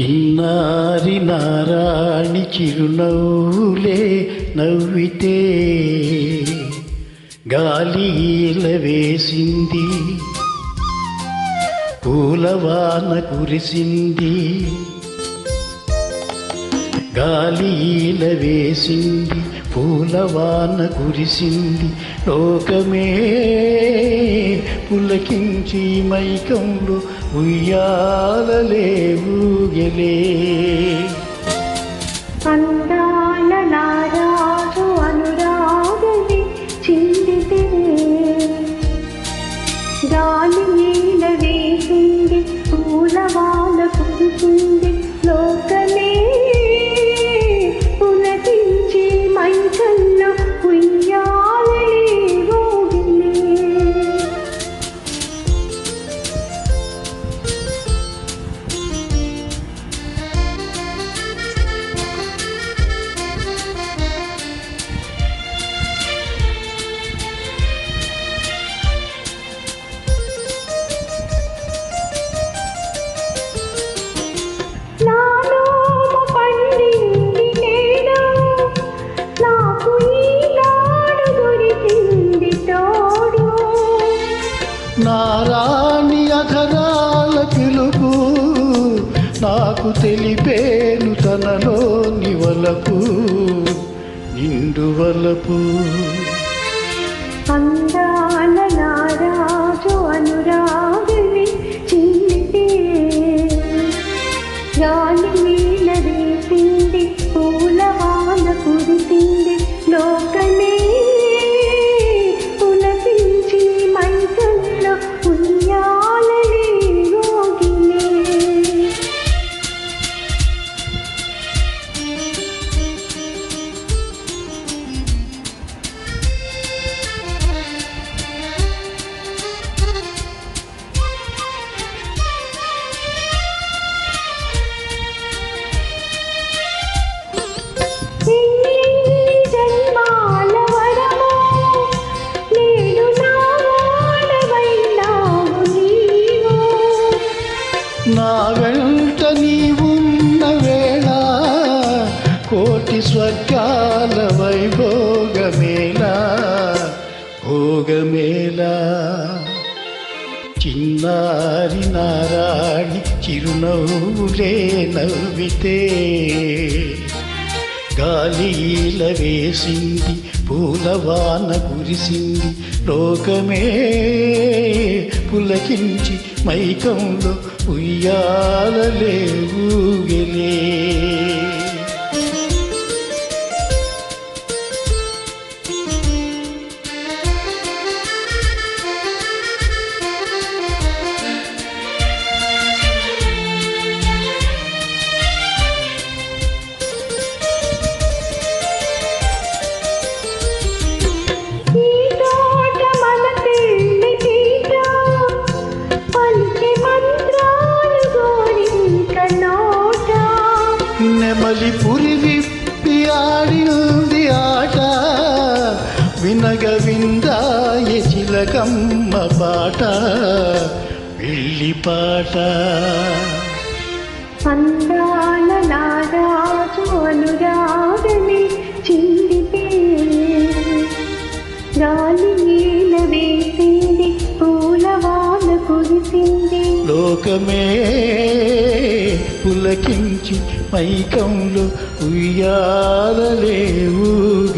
చిన్నారి నారాణి చిరునవ్వులే నవ్వితే గాలి ఈల వేసింది, పూలవాన కురిసింది. గాలి ఈల వేసింది, పూలవాన కురిసింది. లోకమే పులకించి మైకంలో ఉయ్యాలలే ఊగలే. అందాల నారాజు అనురాగమే చిందితే గాలి ఈల వేసింది, పూలవాన కురిసింది. లోకమే పులకించి మైకంలో ఉయ్యాలలే ఊగలే. నారాణి అధరాల పిలుపు నాకు తెలిపేను తనలోని వలపు, నిండు వలపు. అందాల నారాజు అనురాగమే చిందితే గాలి ఈల వేసింది, పూలవాన కురిసింది. లోకమే పులకించి మైకంలో ఉయ్యాలలే ఊగిలే. నా వెంట నీవున్న వేళ కోటి స్వర్గాల వైభోగమేలా భోగమేలా. చిన్నారి నారాణి చిరునవ్వులే నవ్వితే గాలి ఈల వేసింది, పూలవాన కురిసింది. లోకమే పులకించి మైకంలో ఉయ్యాలలే ఊగలే. నెమలి పురి విప్పి ఆడింది ఆట, వినగ విందాయ చిలకమ్మ పాట, వెళ్ళి పాట. అందాల నారాజు అనురాగమే చిందితే గాలి ఈల వేసింది, పూలవాన కురిసింది. లోకమే పులకించి మైకంలో ఉయ్యాలలే ఊగలే.